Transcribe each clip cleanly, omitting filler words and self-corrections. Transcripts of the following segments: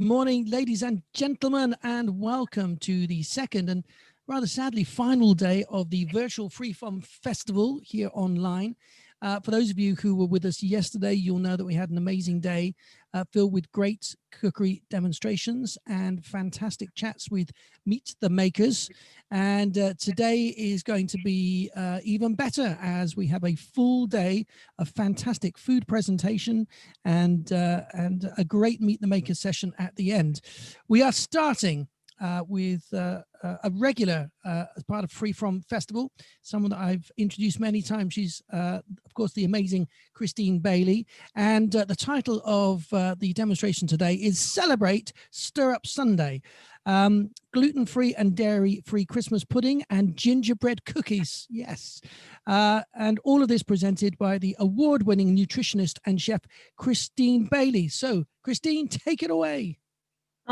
Morning, ladies and gentlemen, and welcome to the second and rather sadly final day of the virtual Freeform Festival here online. For those of you who were with us yesterday, you'll know that we had an amazing day filled with great cookery demonstrations and fantastic chats with Meet the Makers. And today is going to be even better, as we have a full day of fantastic food presentation and a great Meet the Makers session at the end. We are starting with a regular as part of Freeform Festival, someone that I've introduced many times. She's, of course, the amazing Christine Bailey. And the title of the demonstration today is Celebrate Stir Up Sunday. Gluten-free and dairy-free Christmas pudding and gingerbread cookies. Yes. And all of this presented by the award-winning nutritionist and chef, Christine Bailey. So, Christine, take it away.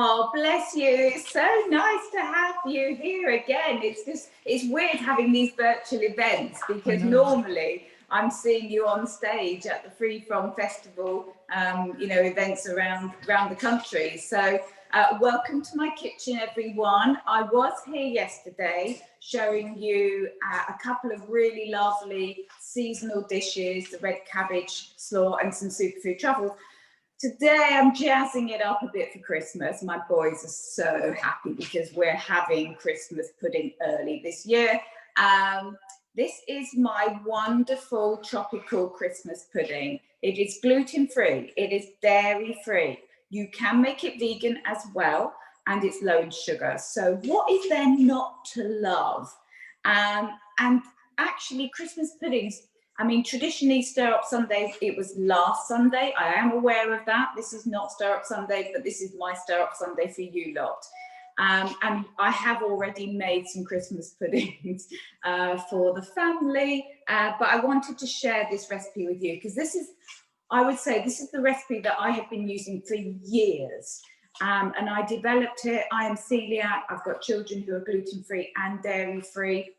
Oh, bless you. It's so nice to have you here again. It's weird having these virtual events because normally I'm seeing you on stage at the Freeform Festival, events around the country. So welcome to my kitchen, everyone. I was here yesterday showing you a couple of really lovely seasonal dishes, the red cabbage slaw and some superfood truffles. Today, I'm jazzing it up a bit for Christmas. My boys are so happy because we're having Christmas pudding early this year. This is my wonderful tropical Christmas pudding. It is gluten-free. It is dairy-free. You can make it vegan as well, and it's low in sugar. So what is there not to love? And actually, Christmas puddings, I mean, traditionally, Stir Up Sunday, it was last Sunday. I am aware of that. This is not Stir Up Sunday, but this is my Stir Up Sunday for you lot. And I have already made some Christmas puddings for the family, but I wanted to share this recipe with you because this is, I would say, this is the recipe that I have been using for years. And I developed it. I am celiac. I've got children who are gluten-free and dairy-free.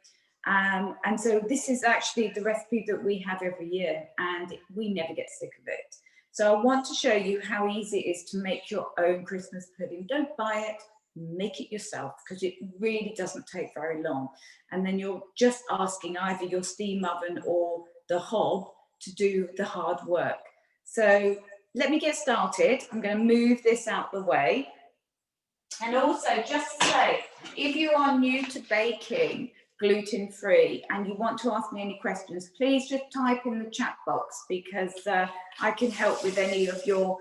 And so this is actually the recipe that we have every year and we never get sick of it. So I want to show you how easy it is to make your own Christmas pudding. Don't buy it, make it yourself because it really doesn't take very long. And then you're just asking either your steam oven or the hob to do the hard work. So let me get started. I'm going to move this out the way. And also just to say, if you are new to baking, gluten-free, and you want to ask me any questions, please just type in the chat box because I can help with any of your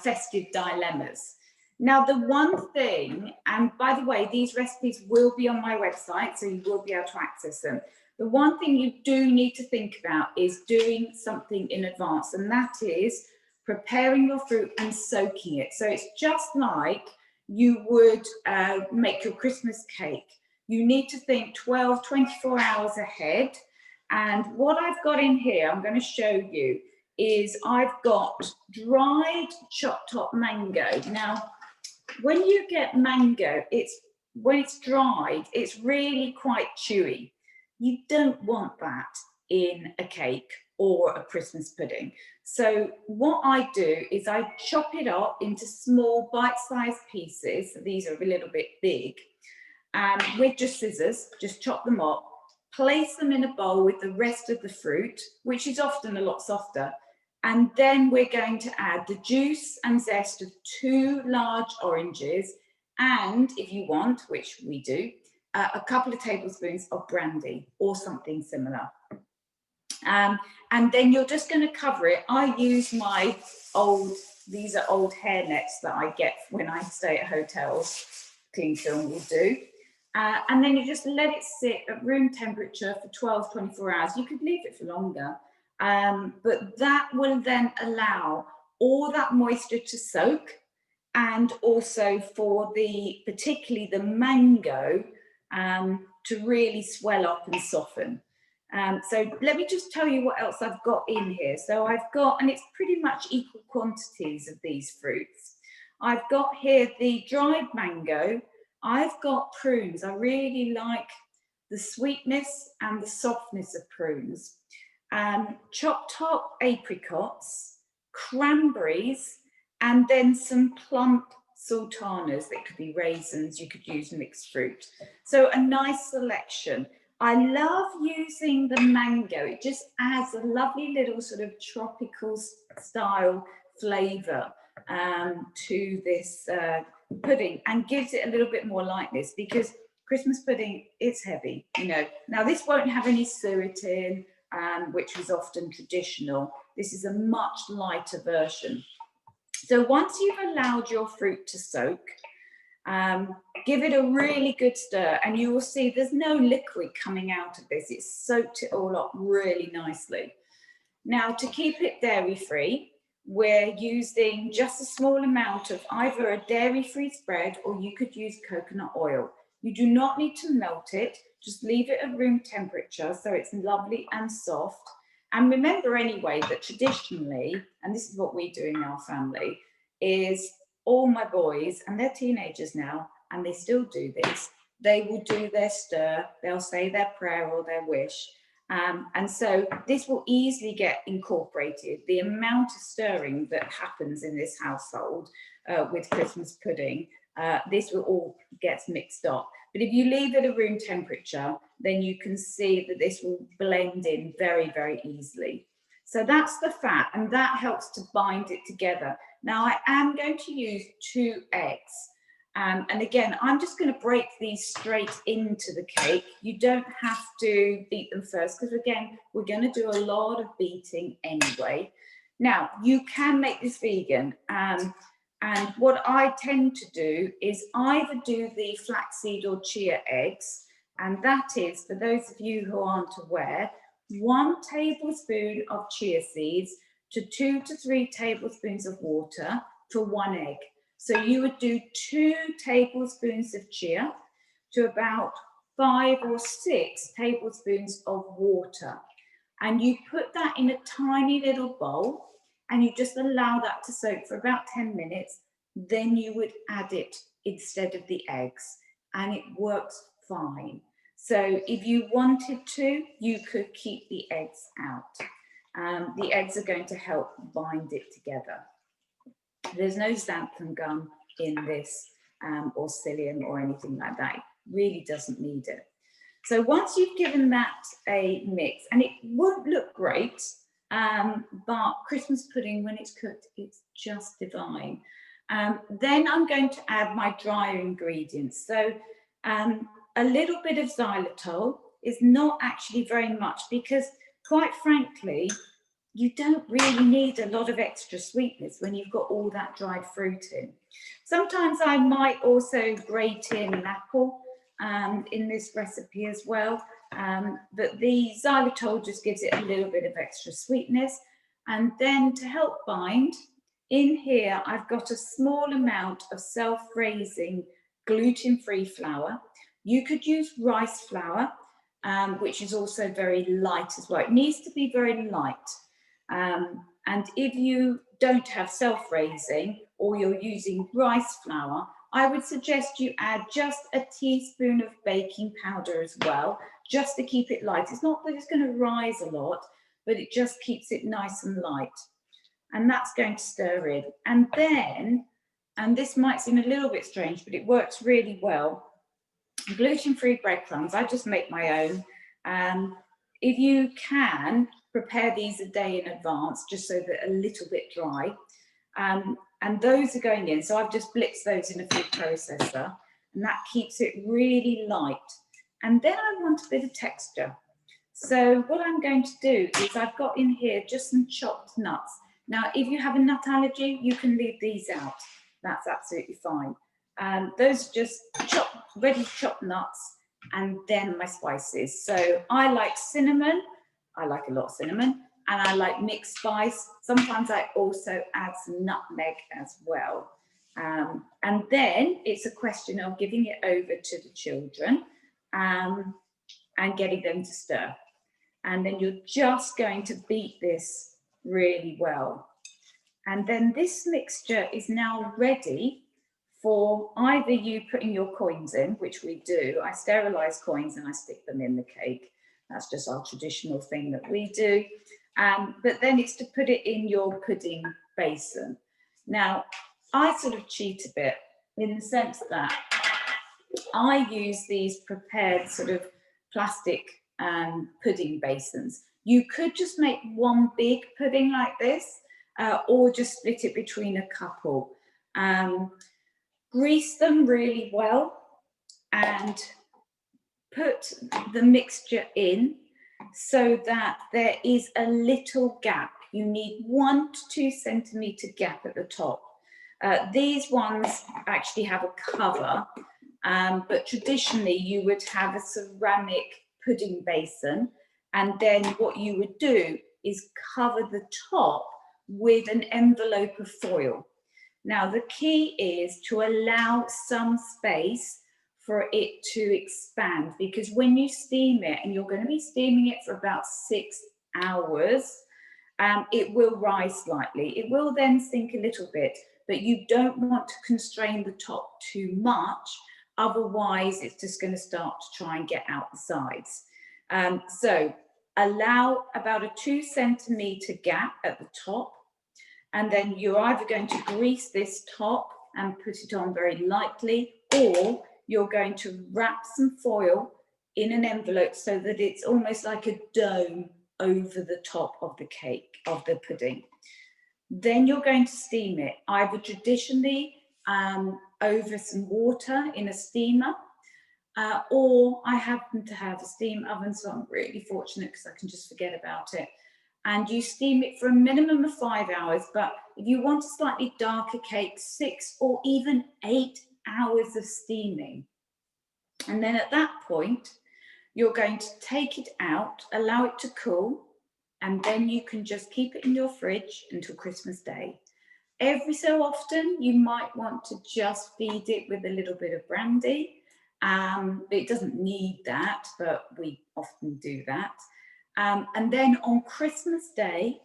festive dilemmas. Now, the one thing, and by the way, these recipes will be on my website, so you will be able to access them. The one thing you do need to think about is doing something in advance, and that is preparing your fruit and soaking it. So it's just like you would make your Christmas cake. You need to think 12, 24 hours ahead. And what I've got in here, I'm going to show you, is I've got dried chopped up mango. Now, when you get mango, when it's dried, it's really quite chewy. You don't want that in a cake or a Christmas pudding. So what I do is I chop it up into small bite-sized pieces. So these are a little bit big. With just scissors, just chop them up, place them in a bowl with the rest of the fruit, which is often a lot softer. And then we're going to add the juice and zest of 2 large oranges. And if you want, which we do, a couple of tablespoons of brandy or something similar. And then you're just going to cover it. I use my these are old hairnets that I get when I stay at hotels. Clean film will do. And then you just let it sit at room temperature for 12, 24 hours. You could leave it for longer, but that will then allow all that moisture to soak and also for particularly the mango to really swell up and soften. So let me just tell you what else I've got in here. So I've got, and it's pretty much equal quantities of these fruits. I've got here the dried mango. I've got prunes. I really like the sweetness and the softness of prunes. Chopped up apricots, cranberries, and then some plump sultanas, that could be raisins, you could use mixed fruit. So a nice selection. I love using the mango. It just adds a lovely little sort of tropical style flavour to this pudding, and gives it a little bit more lightness, because Christmas pudding is heavy, you know. Now this won't have any suet in, which was often traditional. This is a much lighter version. So once you've allowed your fruit to soak, give it a really good stir, and you will see there's no liquid coming out of this. It's soaked it all up really nicely. Now, to keep it dairy-free, we're using just a small amount of either a dairy-free spread, or you could use coconut oil. You do not need to melt it, just leave it at room temperature so it's lovely and soft. And remember anyway that traditionally, and this is what we do in our family, is all my boys, and they're teenagers now, and they still do this, they will do their stir, they'll say their prayer or their wish. And so this will easily get incorporated. The amount of stirring that happens in this household with Christmas pudding, this will all get mixed up. But if you leave it at room temperature, then you can see that this will blend in very, very easily. So that's the fat, and that helps to bind it together. Now I am going to use 2 eggs. And again, I'm just going to break these straight into the cake. You don't have to beat them first, because again, we're going to do a lot of beating anyway. Now, you can make this vegan. And what I tend to do is either do the flaxseed or chia eggs. And that is, for those of you who aren't aware, 1 tablespoon of chia seeds to 2 to 3 tablespoons of water for 1 egg. So you would do 2 tablespoons of chia to about 5 or 6 tablespoons of water. And you put that in a tiny little bowl, and you just allow that to soak for about 10 minutes. Then you would add it instead of the eggs, and it works fine. So if you wanted to, you could keep the eggs out. The eggs are going to help bind it together. There's no xanthan gum in this, or psyllium or anything like that. It really doesn't need it. So once you've given that a mix, and it won't look great, but Christmas pudding, when it's cooked, it's just divine. Then I'm going to add my drier ingredients. So a little bit of xylitol is not actually very much, because quite frankly, you don't really need a lot of extra sweetness when you've got all that dried fruit in. Sometimes I might also grate in an apple in this recipe as well, but the xylitol just gives it a little bit of extra sweetness. And then to help bind, in here I've got a small amount of self-raising gluten-free flour. You could use rice flour, which is also very light as well. It needs to be very light. And if you don't have self-raising, or you're using rice flour, I would suggest you add just a teaspoon of baking powder as well, just to keep it light. It's not that it's going to rise a lot, but it just keeps it nice and light. And that's going to stir in. And then, and this might seem a little bit strange, but it works really well, gluten-free breadcrumbs. I just make my own. If you can, prepare these a day in advance, just so they're a little bit dry. And those are going in. So I've just blitzed those in a food processor, and that keeps it really light. And then I want a bit of texture. So what I'm going to do is I've got in here just some chopped nuts. Now, if you have a nut allergy, you can leave these out. That's absolutely fine. Those are just ready chopped nuts, and then my spices. So I like cinnamon. I like a lot of cinnamon, and I like mixed spice. Sometimes I also add some nutmeg as well. And then it's a question of giving it over to the children and getting them to stir. And then you're just going to beat this really well. And then this mixture is now ready for either you putting your coins in, which we do. I sterilize coins and I stick them in the cake. That's just our traditional thing that we do. But then it's to put it in your pudding basin. Now, I sort of cheat a bit, in the sense that I use these prepared sort of plastic pudding basins. You could just make one big pudding like this, or just split it between a couple. Grease them really well and put the mixture in so that there is a little gap. You need 1 to 2 centimetre gap at the top. These ones actually have a cover, but traditionally you would have a ceramic pudding basin, and then what you would do is cover the top with an envelope of foil. Now the key is to allow some space for it to expand, because when you steam it, and you're going to be steaming it for about 6 hours, it will rise slightly. It will then sink a little bit, but you don't want to constrain the top too much, otherwise it's just going to start to try and get out the sides. So allow about a 2 centimetre gap at the top, and then you're either going to grease this top and put it on very lightly, or you're going to wrap some foil in an envelope so that it's almost like a dome over the top of the cake, of the pudding. Then you're going to steam it, either traditionally over some water in a steamer, or I happen to have a steam oven, so I'm really fortunate because I can just forget about it. And you steam it for a minimum of 5 hours, but if you want a slightly darker cake, 6 or even 8 hours of steaming. And then at that point, you're going to take it out, allow it to cool, and then you can just keep it in your fridge until Christmas Day. Every so often, you might want to just feed it with a little bit of brandy. It doesn't need that, but we often do that. And then on Christmas Day,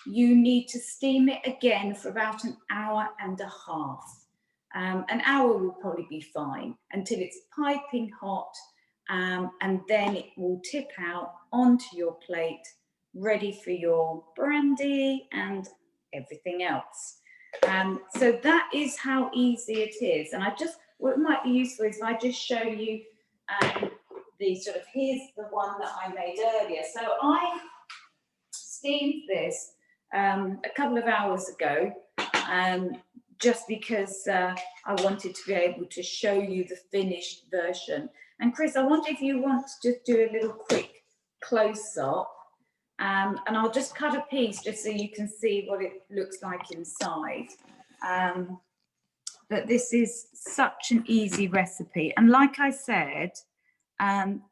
you need to steam it again for about an hour and a half. An hour will probably be fine until it's piping hot, and then it will tip out onto your plate, ready for your brandy and everything else. So that is how easy it is. And what might be useful is if I just show you the sort of, here's the one that I made earlier. So I steamed this a couple of hours ago, just because I wanted to be able to show you the finished version. And Chris, I wonder if you want to just do a little quick close-up, and I'll just cut a piece just so you can see what it looks like inside. But this is such an easy recipe. And like I said,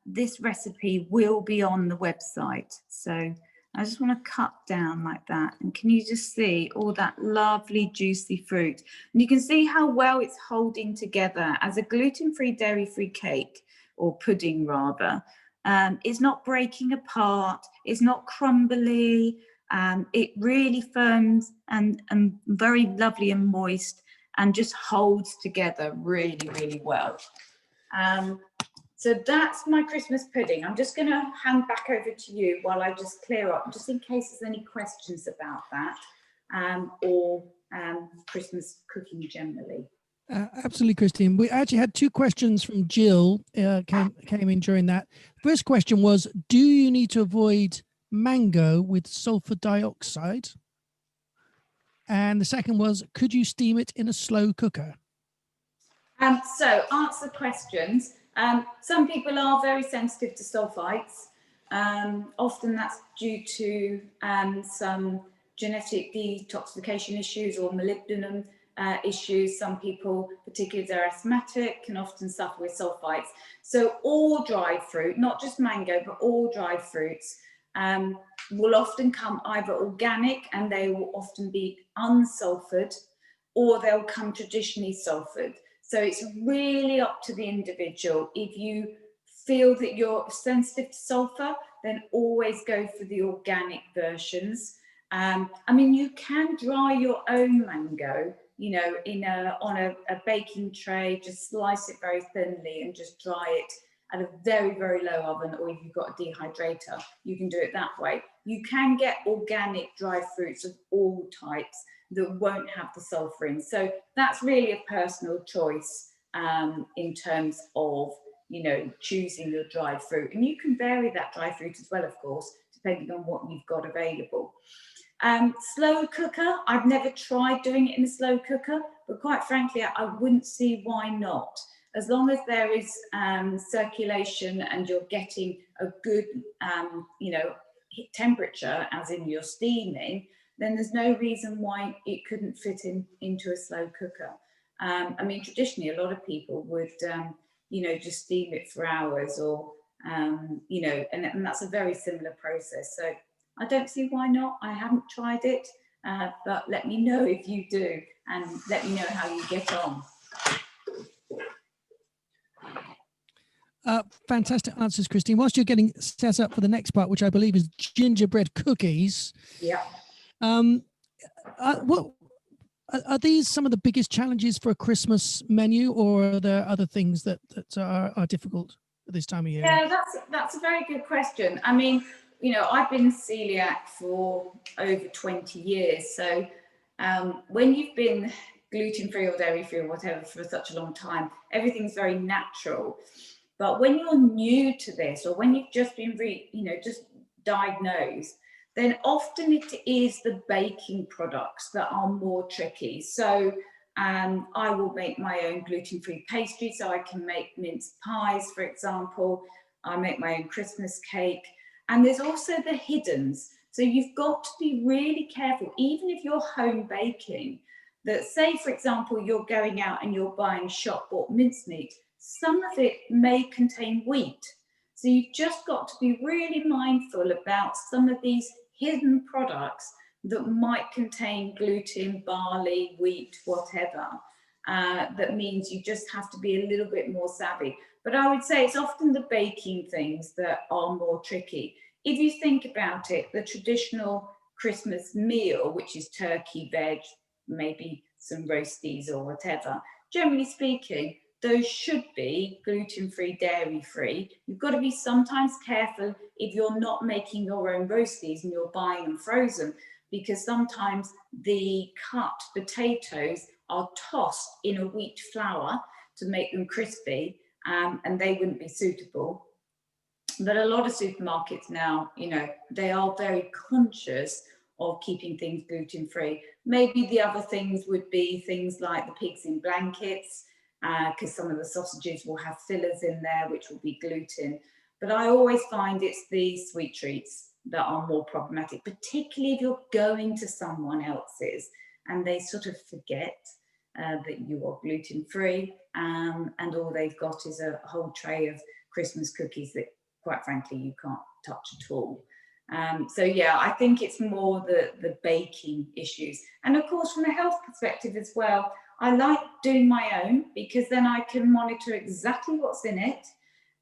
this recipe will be on the website. So I just want to cut down like that. And can you just see all that lovely juicy fruit? And you can see how well it's holding together as a gluten-free, dairy-free cake, or pudding rather. It's not breaking apart. It's not crumbly. It really firms and very lovely and moist, and just holds together really, really well. So that's my Christmas pudding. I'm just going to hand back over to you while I just clear up, just in case there's any questions about that, or Christmas cooking generally. Absolutely, Christine. We actually had 2 questions from Jill came in during that. First question was, do you need to avoid mango with sulfur dioxide? And the second was, could you steam it in a slow cooker? So answer questions. Some people are very sensitive to sulfites. Often that's due to some genetic detoxification issues or molybdenum issues. Some people, particularly if they're asthmatic, can often suffer with sulfites. So all dried fruit, not just mango, but all dried fruits, will often come either organic, and they will often be unsulfured, or they'll come traditionally sulfured. So it's really up to the individual. If you feel that you're sensitive to sulfur, then always go for the organic versions. I mean, you can dry your own mango, you know, on a baking tray, just slice it very thinly and just dry it at a very, very low oven, or if you've got a dehydrator, you can do it that way. You can get organic dried fruits of all types. that won't have the sulfur in. So that's really a personal choice in terms of, you know, choosing your dried fruit. And you can vary that dried fruit as well, of course, depending on what you've got available. Slow cooker, I've never tried doing it in a slow cooker, but quite frankly, I wouldn't see why not. As long as there is circulation and you're getting a good, you know, temperature, as in you're steaming, then there's no reason why it couldn't fit into a slow cooker. I mean, traditionally, a lot of people would, you know, just steam it for hours, or, you know, and that's a very similar process. So I don't see why not. I haven't tried it, but let me know if you do, and let me know how you get on. Fantastic answers, Christine. Whilst you're getting set up for the next part, which I believe is gingerbread cookies. Yeah. What are these some of the biggest challenges for a Christmas menu, or are there other things that are difficult at this time of year? Yeah, that's a very good question. I mean, you know, I've been celiac for over 20 years. So when you've been gluten-free or dairy-free or whatever for such a long time, everything's very natural. But when you're new to this, or when you've just been, you know, just diagnosed, then often it is the baking products that are more tricky. So I will make my own gluten-free pastry, so I can make minced pies, for example. I make my own Christmas cake. And there's also the hiddens. So you've got to be really careful, even if you're home baking, that say, for example, you're going out and you're buying shop-bought mincemeat, some of it may contain wheat. So you've just got to be really mindful about some of these hidden products that might contain gluten, barley, wheat, whatever. That means you just have to be a little bit more savvy. But I would say it's often the baking things that are more tricky. If you think about it, the traditional Christmas meal, which is turkey, veg, maybe some roasties or whatever, generally speaking, those should be gluten-free, dairy-free. You've got to be sometimes careful if you're not making your own roasties and you're buying them frozen, because sometimes the cut potatoes are tossed in a wheat flour to make them crispy, and they wouldn't be suitable. But a lot of supermarkets now, you know, they are very conscious of keeping things gluten-free. Maybe the other things would be things like the pigs in blankets, because some of the sausages will have fillers in there, which will be gluten. But I always find it's the sweet treats that are more problematic, particularly if you're going to someone else's and they sort of forget that you are gluten-free, and all they've got is a whole tray of Christmas cookies that, quite frankly, you can't touch at all. So yeah, I think it's more the baking issues. And of course, from a health perspective as well, I like doing my own, because then I can monitor exactly what's in it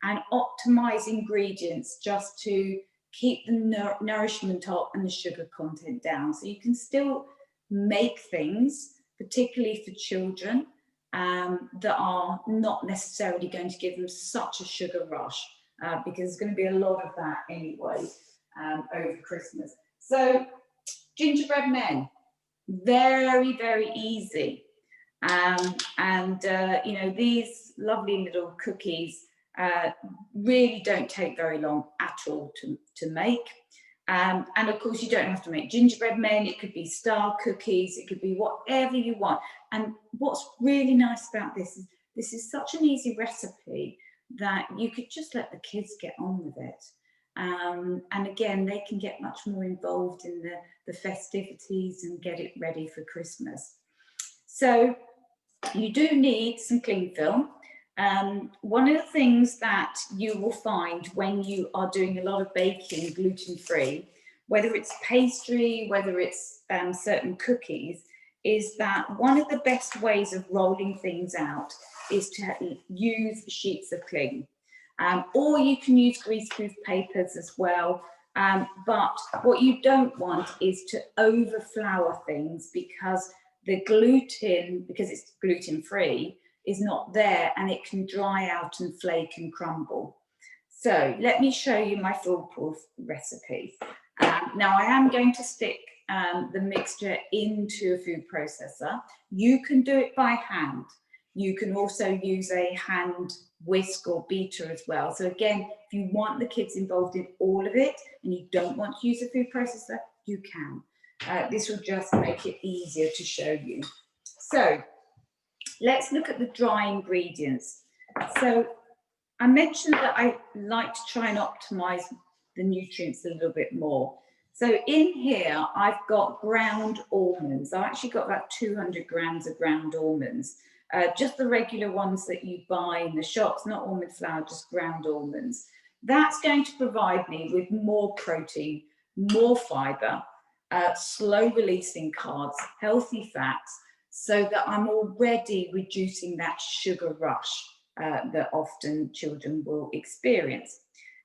and optimize ingredients just to keep the nourishment up and the sugar content down. So you can still make things, particularly for children, that are not necessarily going to give them such a sugar rush, because there's going to be a lot of that anyway over Christmas. So gingerbread men, very, very easy. You know, these lovely little cookies really don't take very long at all to make. And of course, you don't have to make gingerbread men. It could be star cookies. It could be whatever you want. And what's really nice about this is such an easy recipe that you could just let the kids get on with it. And again, they can get much more involved in the festivities and get it ready for Christmas. So you do need some cling film. One of the things that you will find when you are doing a lot of baking gluten-free, whether it's pastry, whether it's certain cookies, is that one of the best ways of rolling things out is to use sheets of cling. Or you can use greaseproof papers as well. But what you don't want is to overflour things, because the gluten, because it's gluten-free, is not there, and it can dry out and flake and crumble. So let me show you my foolproof recipe. Now I am going to stick the mixture into a food processor. You can do it by hand. You can also use a hand whisk or beater as well. So again, if you want the kids involved in all of it and you don't want to use a food processor, you can. This will just make it easier to show you. So let's look at the dry ingredients. So I mentioned that I like to try and optimize the nutrients a little bit more. So in here, I've got ground almonds. I've actually got about 200 grams of ground almonds, just the regular ones that you buy in the shops, not almond flour, just ground almonds. That's going to provide me with more protein, more fiber, slow releasing carbs, healthy fats, so that I'm already reducing that sugar rush that often children will experience.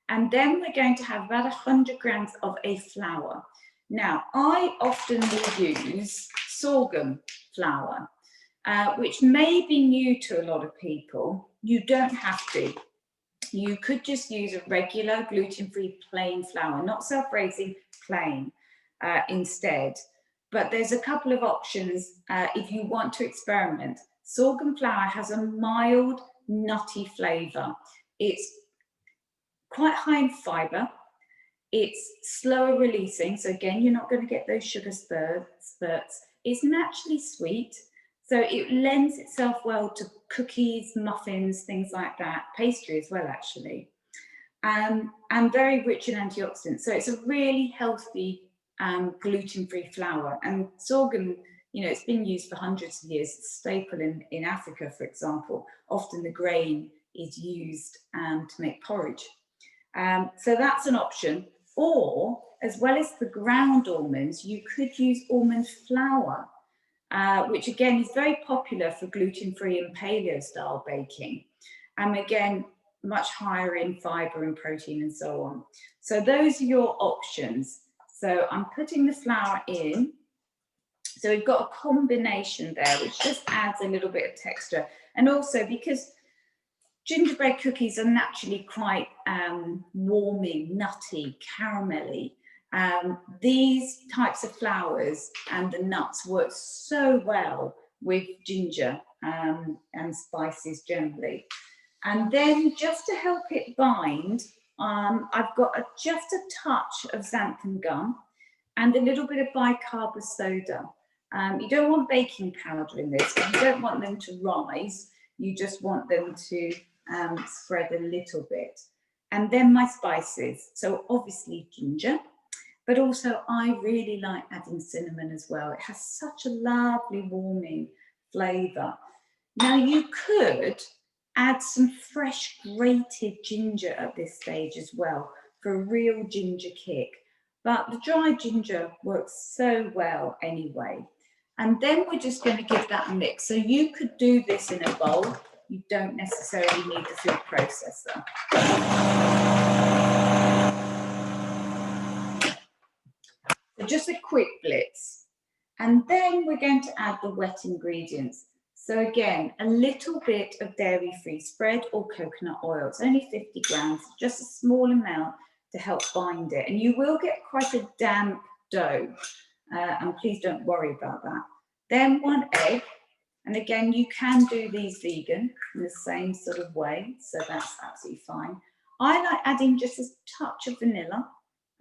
And then we're going to have about 100 grams of a flour. Now, I often will use sorghum flour, which may be new to a lot of people. You don't have to. You could just use a regular gluten-free plain flour, not self-raising, plain instead. But there's a couple of options if you want to experiment. Sorghum flour has a mild, nutty flavour. It's quite high in fibre. It's slower releasing. So again, you're not going to get those sugar spurts. It's naturally sweet. So it lends itself well to cookies, muffins, things like that. Pastry as well, actually. And very rich in antioxidants. So it's a really healthy gluten-free flour. And sorghum, you know, it's been used for hundreds of years. It's a staple in Africa, for example. Often the grain is used to make porridge. So that's an option. Or, as well as the ground almonds, you could use almond flour, which again is very popular for gluten-free and paleo-style baking. And again, much higher in fibre and protein and so on. So those are your options. So I'm putting the flour in. So we've got a combination there, which just adds a little bit of texture. And also because gingerbread cookies are naturally quite warming, nutty, caramelly. These types of flours and the nuts work so well with ginger and spices generally. And then just to help it bind, I've got just a touch of xanthan gum and a little bit of bicarb of soda. You don't want baking powder in this. You don't want them to rise. You just want them to spread a little bit. And then my spices. So obviously ginger, but also I really like adding cinnamon as well. It has such a lovely warming flavour. Now you could add some fresh grated ginger at this stage as well for a real ginger kick. But the dry ginger works so well anyway. And then we're just going to give that a mix. So you could do this in a bowl. You don't necessarily need the food processor. So just a quick blitz. And then we're going to add the wet ingredients. So again, a little bit of dairy-free spread or coconut oil. It's only 50 grams, just a small amount to help bind it. And you will get quite a damp dough. And please don't worry about that. Then 1 egg. And again, you can do these vegan in the same sort of way. So that's absolutely fine. I like adding just a touch of vanilla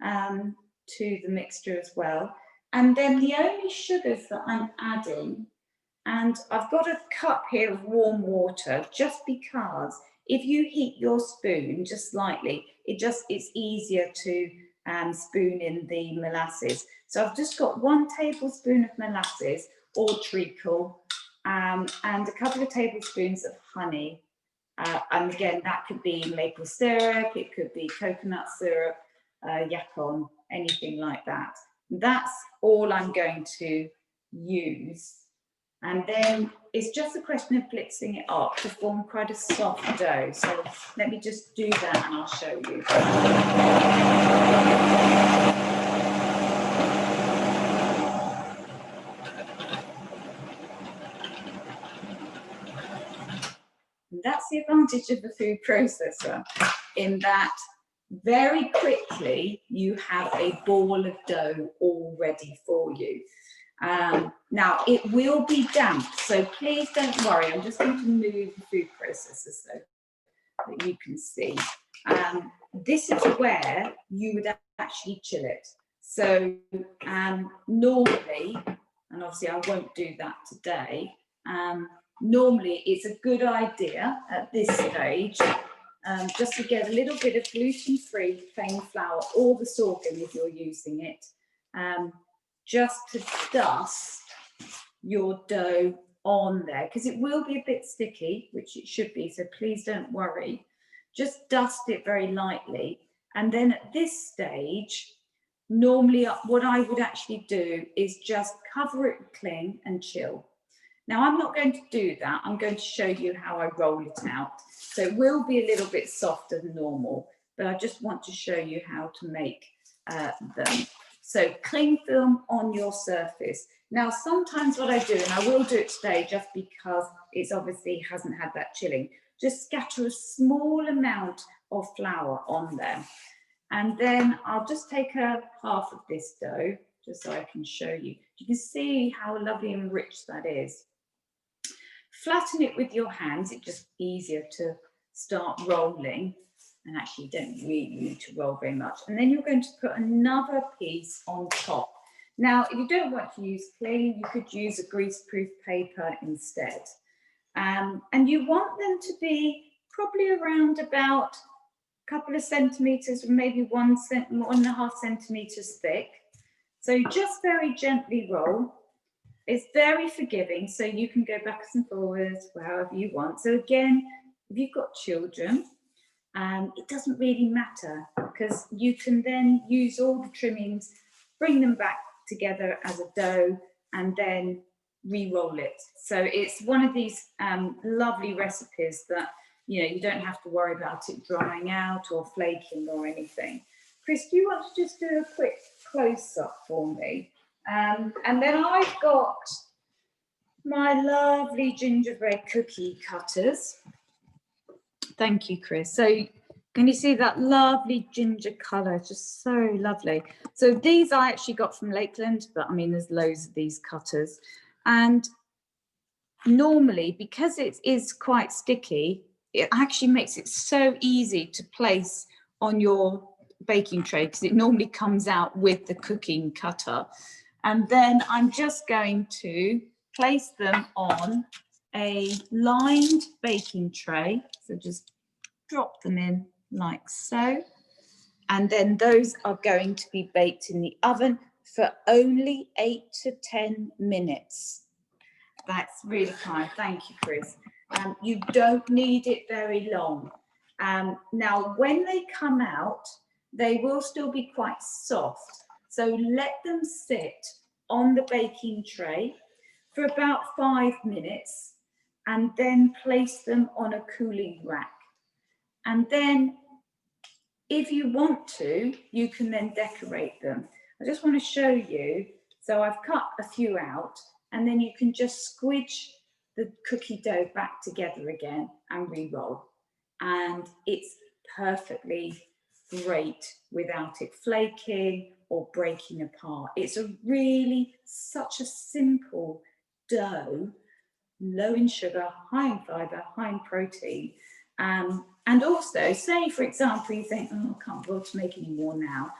to the mixture as well. And then the only sugars that I'm adding, and I've got a cup here of warm water, just because if you heat your spoon just slightly, it's easier to spoon in the molasses. So I've just got 1 tablespoon of molasses or treacle and a couple of tablespoons of honey. And again, that could be maple syrup, it could be coconut syrup, yacon, anything like that. That's all I'm going to use. And then it's just a question of blitzing it up to form quite a soft dough. So let me just do that and I'll show you. And that's the advantage of the food processor, in that very quickly you have a ball of dough all ready for you. Now it will be damp, so please don't worry. I'm just going to move the food processor so that you can see. This is where you would actually chill it. So normally, and obviously I won't do that today, normally it's a good idea at this stage just to get a little bit of gluten-free plain flour or the sorghum if you're using it, just to dust your dough on there, because it will be a bit sticky, which it should be, so please don't worry. Just dust it very lightly, and then at this stage, normally what I would actually do is just cover it with cling and chill. Now I'm not going to do that. I'm going to show you how I roll it out. So it will be a little bit softer than normal, but I just want to show you how to make them. So cling film on your surface. Now sometimes what I do, and I will do it today just because it's obviously hasn't had that chilling, just scatter a small amount of flour on there. And then I'll just take a half of this dough, just so I can show you. You can see how lovely and rich that is. Flatten it with your hands, it's just easier to start rolling. And actually you don't really need to roll very much. And then you're going to put another piece on top. Now, if you don't want to use cling, you could use a greaseproof paper instead. And you want them to be probably around about a couple of centimetres, maybe 1.5 centimetres thick. So just very gently roll. It's very forgiving, so you can go backwards and forwards however you want. So again, if you've got children, it doesn't really matter, because you can then use all the trimmings, bring them back together as a dough, and then re-roll it. So it's one of these lovely recipes that, you know, you don't have to worry about it drying out or flaking or anything. Chris, do you want to just do a quick close-up for me? And then I've got my lovely gingerbread cookie cutters. Thank you, Chris. So can you see that lovely ginger colour? Just so lovely. So these I actually got from Lakeland, but I mean, there's loads of these cutters. And normally, because it is quite sticky, it actually makes it so easy to place on your baking tray, because it normally comes out with the cooking cutter. And then I'm just going to place them on a lined baking tray. So just drop them in like so. And then those are going to be baked in the oven for only 8 to 10 minutes. That's really kind. Thank you, Chris. You don't need it very long. Now, when they come out, they will still be quite soft. So let them sit on the baking tray for about 5 minutes, and then place them on a cooling rack. And then if you want to, you can then decorate them. I just want to show you. So I've cut a few out, and then you can just squidge the cookie dough back together again and re-roll. And it's perfectly great without it flaking or breaking apart. It's a really such a simple dough, low in sugar, high in fibre, high in protein. And also, say for example, you think, oh, I can't bother to make any more now.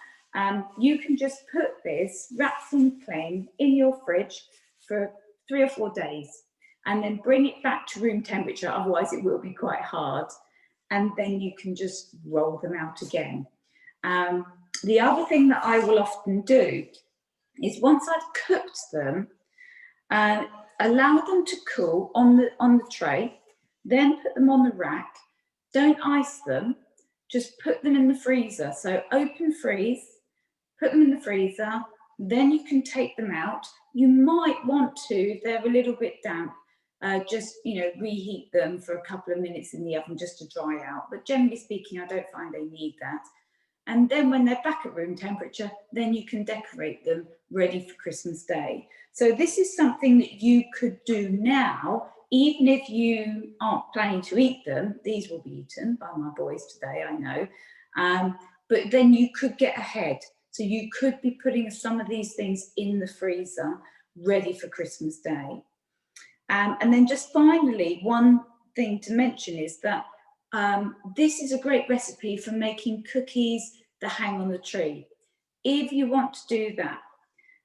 You can just put this wrapped in plain in your fridge for 3 or 4 days, and then bring it back to room temperature, otherwise it will be quite hard. And then you can just roll them out again. The other thing that I will often do is, once I've cooked them, allow them to cool on the tray, then put them on the rack. Don't ice them, just put them in the freezer. So open freeze, put them in the freezer, then you can take them out. You might want to, if they're a little bit damp, just, you know, reheat them for a couple of minutes in the oven just to dry out. But generally speaking, I don't find they need that. And then when they're back at room temperature, then you can decorate them ready for Christmas Day. So this is something that you could do now, even if you aren't planning to eat them. These will be eaten by my boys today, I know. but then you could get ahead. So you could be putting some of these things in the freezer ready for Christmas Day. And then just finally, one thing to mention is that this is a great recipe for making cookies that hang on the tree. If you want to do that,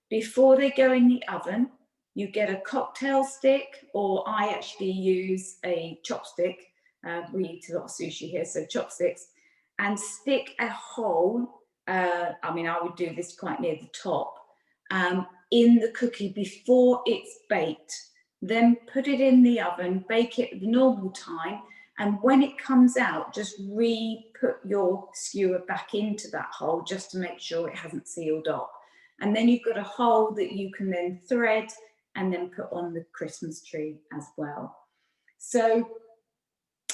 before they go in the oven, you get a cocktail stick, or I actually use a chopstick. We eat a lot of sushi here, so chopsticks, and stick a hole, I mean, I would do this quite near the top, in the cookie before it's baked. Then put it in the oven, bake it at the normal time, and when it comes out, just re-put your skewer back into that hole just to make sure it hasn't sealed up. And then you've got a hole that you can then thread and then put on the Christmas tree as well. So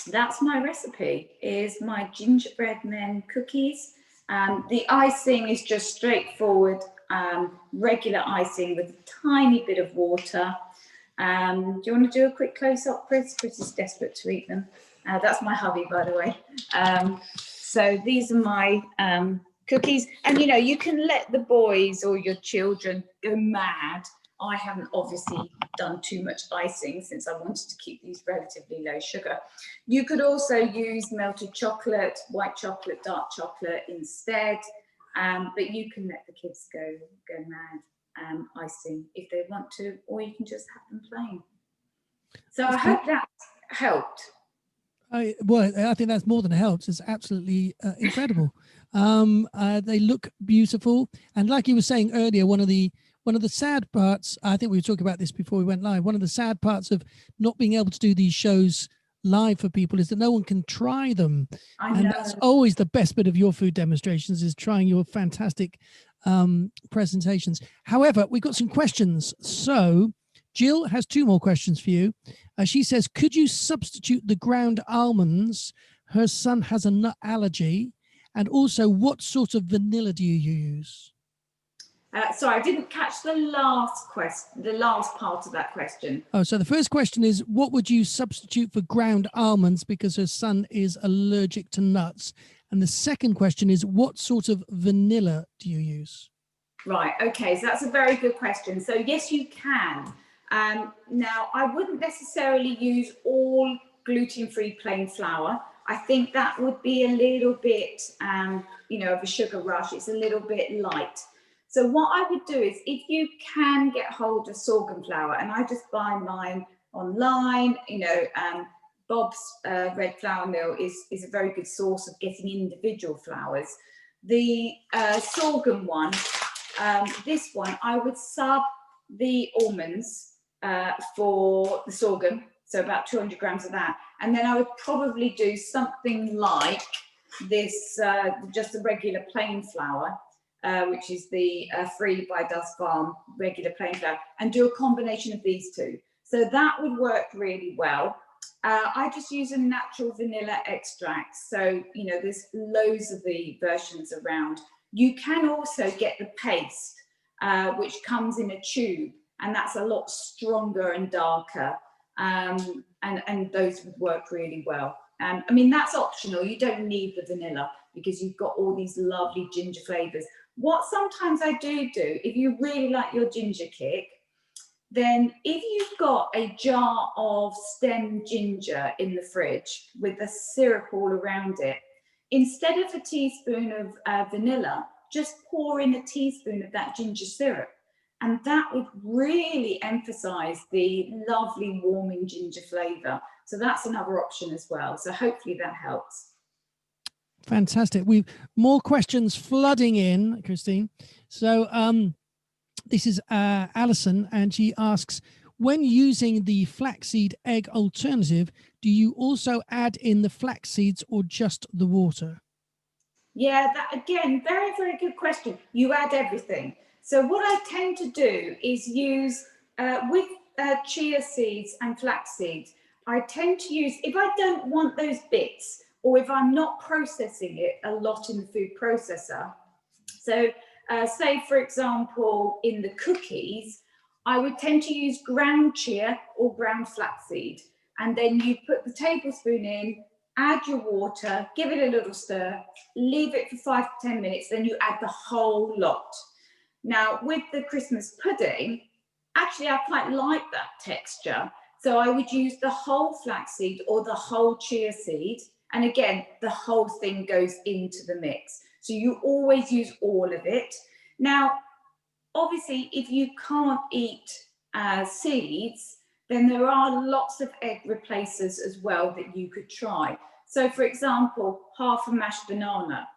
that's my recipe, is my Gingerbread Men cookies. The icing is just straightforward, regular icing with a tiny bit of water. Do you want to do a quick close-up, Chris? Chris is desperate to eat them. That's my hubby, by the way. So these are my cookies. And, you know, you can let the boys or your children go mad. I haven't obviously done too much icing since I wanted to keep these relatively low sugar. You could also use melted chocolate, white chocolate, dark chocolate instead. But you can let the kids go mad icing if they want to, or you can just have them plain. So I hope that helped. Well, I think that's more than helps. It's absolutely incredible. They look beautiful, and like you were saying earlier, one of the sad parts, I think we were talking about this before we went live, one of the sad parts of not being able to do these shows live for people is that no one can try them. And that's always the best bit of your food demonstrations, is trying your fantastic presentations. However, we've got some questions. So Jill has 2 more questions for you. She says, could you substitute the ground almonds? Her son has a nut allergy. And also, what sort of vanilla do you use? Sorry, I didn't catch the last question, the last part of that question. Oh, so the first question is, what would you substitute for ground almonds, because her son is allergic to nuts? And the second question is, what sort of vanilla do you use? Right, okay, so that's a very good question. So yes, you can. Now, I wouldn't necessarily use all gluten-free plain flour. I think that would be a little bit, you know, of a sugar rush. It's a little bit light. So what I would do is, if you can get hold of sorghum flour, and I just buy mine online, you know, Bob's Red Flour Mill is a very good source of getting individual flours. The sorghum one, this one, I would sub the almonds for the sorghum, so about 200 grams of that. And then I would probably do something like this, just a regular plain flour, which is the Free by Dust Farm regular plain flour, and do a combination of these two. So that would work really well. I just use a natural vanilla extract. So, you know, there's loads of the versions around. You can also get the paste, which comes in a tube, and that's a lot stronger and darker. And those would work really well. I mean, that's optional. You don't need the vanilla because you've got all these lovely ginger flavors. What sometimes I do, if you really like your ginger kick, then if you've got a jar of stem ginger in the fridge with the syrup all around it, instead of a teaspoon of vanilla, just pour in a teaspoon of that ginger syrup. And that would really emphasize the lovely warming ginger flavor. So that's another option as well. So hopefully that helps. Fantastic. We've more questions flooding in, Christine. So this is Alison, and she asks, when using the flaxseed egg alternative, do you also add in the flax seeds or just the water? Yeah, that again, very, very good question. You add everything. So what I tend to do is use, with chia seeds and flax seeds, I tend to use, if I don't want those bits, or if I'm not processing it a lot in the food processor. So say, for example, in the cookies, I would tend to use ground chia or ground flaxseed. And then you put the tablespoon in, add your water, give it a little stir, leave it for 5 to 10 minutes, then you add the whole lot. Now, with the Christmas pudding, actually, I quite like that texture. So I would use the whole flaxseed or the whole chia seed. And again, the whole thing goes into the mix. So you always use all of it. Now, obviously, if you can't eat seeds, then there are lots of egg replacers as well that you could try. So for example, half a mashed banana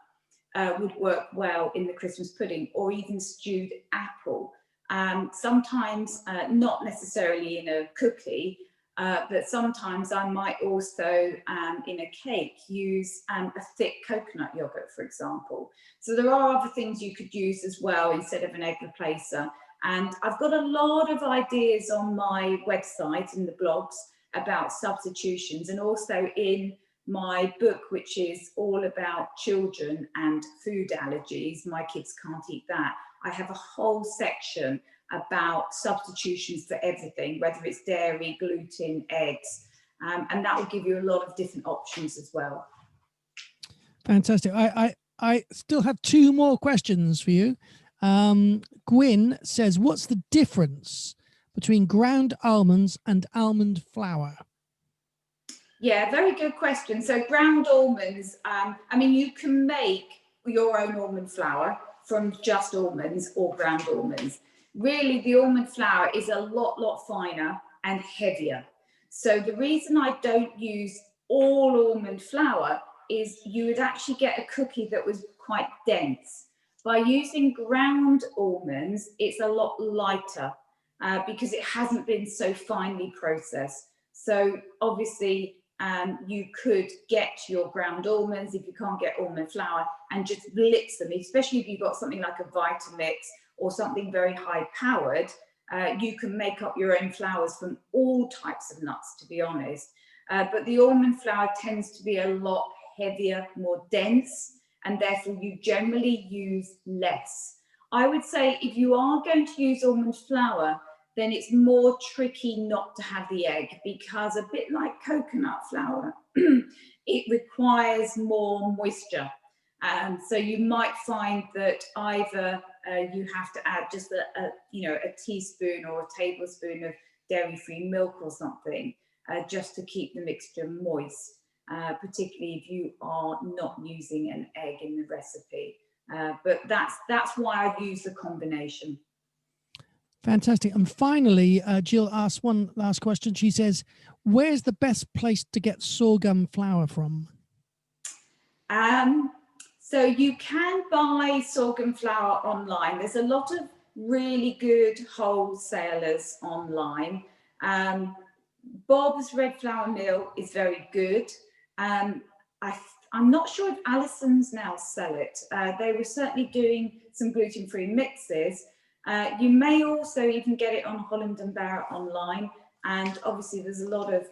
would work well in the Christmas pudding, or even stewed apple. Sometimes not necessarily in a cookie, but sometimes I might also in a cake use a thick coconut yogurt, for example. So there are other things you could use as well instead of an egg replacer. And I've got a lot of ideas on my website and the blogs about substitutions, and also in my book, which is all about children and food allergies. My kids can't eat that. I have a whole section about substitutions for everything, whether it's dairy, gluten, eggs, and that will give you a lot of different options as well. Fantastic. I still have 2 more questions for you. Gwyn says, what's the difference between ground almonds and almond flour? Yeah, very good question. So ground almonds, I mean, you can make your own almond flour from just almonds or ground almonds. Really, the almond flour is a lot finer and heavier. So the reason I don't use all almond flour is you would actually get a cookie that was quite dense. By using ground almonds, it's a lot lighter because it hasn't been so finely processed. So obviously, you could get your ground almonds if you can't get almond flour and just blitz them, especially if you've got something like a Vitamix or something very high powered. You can make up your own flours from all types of nuts, to be honest. But the almond flour tends to be a lot heavier, more dense, and therefore you generally use less. I would say if you are going to use almond flour, then it's more tricky not to have the egg, because a bit like coconut flour, it requires more moisture. So you might find that either you have to add just a teaspoon or a tablespoon of dairy-free milk or something, just to keep the mixture moist, particularly if you are not using an egg in the recipe. But that's why I use the combination. Fantastic. And finally, Jill asked one last question. She says, where's the best place to get sorghum flour from? So you can buy sorghum flour online. There's a lot of really good wholesalers online. Bob's Red Flour Mill is very good. I'm not sure if Allison's now sell it. They were certainly doing some gluten-free mixes. You may also even get it on Holland & Barrett online, and obviously there's a lot of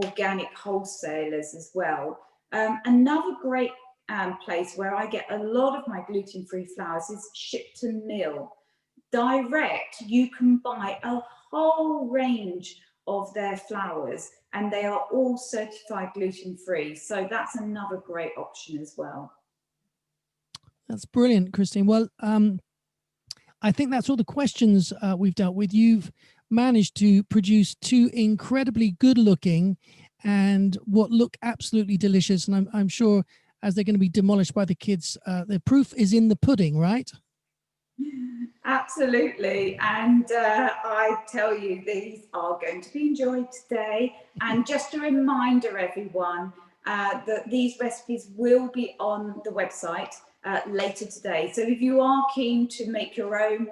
organic wholesalers as well. Another great place where I get a lot of my gluten-free flours is Shipton Mill. Direct, you can buy a whole range of their flours, and they are all certified gluten-free. So that's another great option as well. That's brilliant, Christine. Well, I think that's all the questions we've dealt with. You've managed to produce 2 incredibly good looking and what look absolutely delicious. And I'm sure as they're going to be demolished by the kids, the proof is in the pudding, right? Absolutely. And I tell you, these are going to be enjoyed today. And just a reminder, everyone, that these recipes will be on the website later today. So if you are keen to make your own,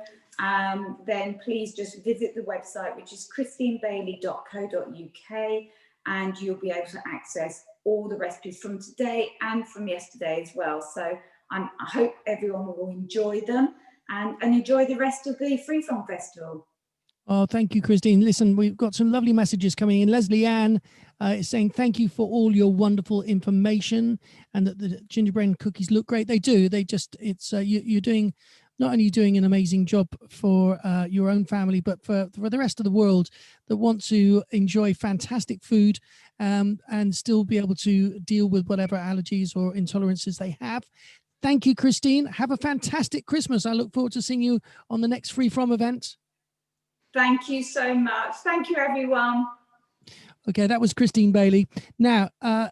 then please just visit the website, which is christinebailey.co.uk, and you'll be able to access all the recipes from today and from yesterday as well. So I hope everyone will enjoy them and enjoy the rest of the Freeform Festival. Oh, thank you, Christine. Listen, we've got some lovely messages coming in. Leslie Ann is saying thank you for all your wonderful information, and that the gingerbread cookies look great. They do. They just, it's you're doing not only doing an amazing job for your own family, but for the rest of the world that want to enjoy fantastic food and still be able to deal with whatever allergies or intolerances they have. Thank you, Christine. Have a fantastic Christmas. I look forward to seeing you on the next Free From event. Thank you so much. Thank you, everyone. Okay, that was Christine Bailey. Now,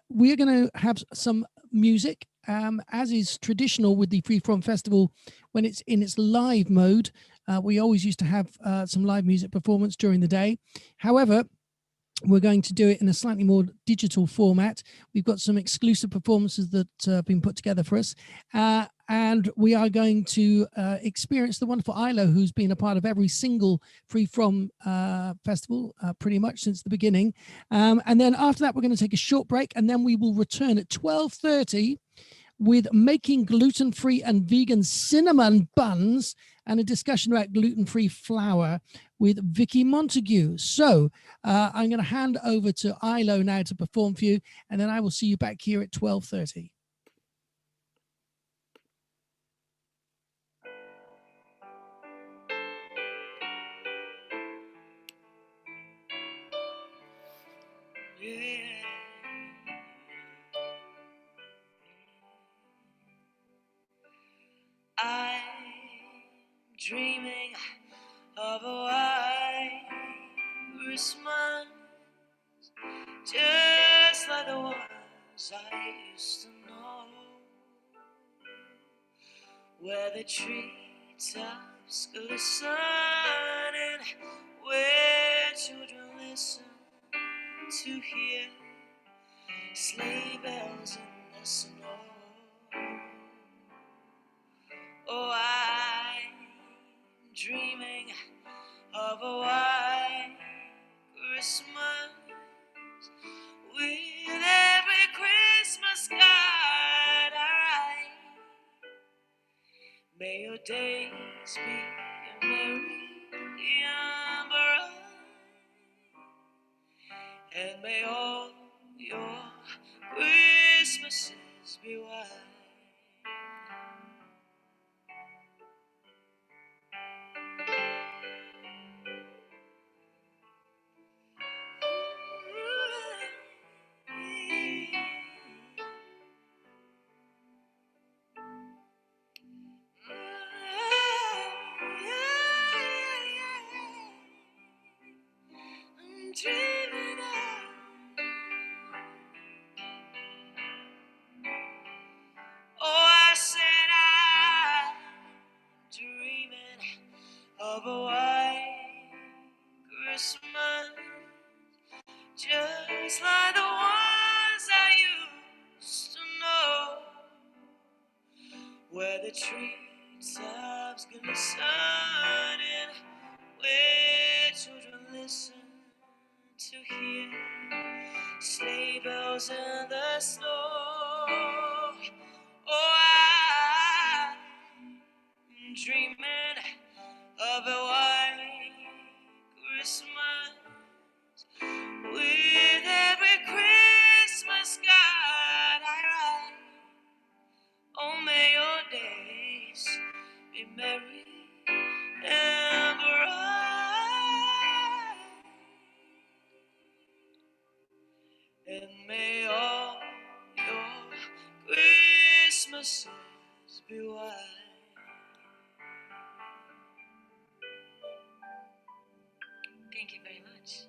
we're going to have some music, as is traditional with the Free From Festival when it's in its live mode. We always used to have some live music performance during the day. However, we're going to do it in a slightly more digital format. We've got some exclusive performances that have been put together for us. And we are going to experience the wonderful Ilo, who's been a part of every single Free From festival pretty much since the beginning. And then after that, we're going to take a short break, and then we will return at 12:30 with making gluten-free and vegan cinnamon buns and a discussion about gluten-free flour with Vicky Montague. So I'm going to hand over to Ilo now to perform for you, and then I will see you back here at 12:30. I'm dreaming of a white Christmas, just like the ones I used to know, where the treetops glisten and where children listen to hear sleigh bells in the snow. Oh, I'm dreaming of a white Christmas with every Christmas card I write. May your days be merry and bright, and may all your Christmases be white. I'm dreaming of, oh, I said I'm dreaming of a white Christmas, just like the ones I used to know, where the treetops glisten and where children listen to hear sleigh bells in the snow. Oh, I'm dreaming of a white Christmas with every Christmas card I write. Oh, may your days be merry and bright, and may all your Christmases be white.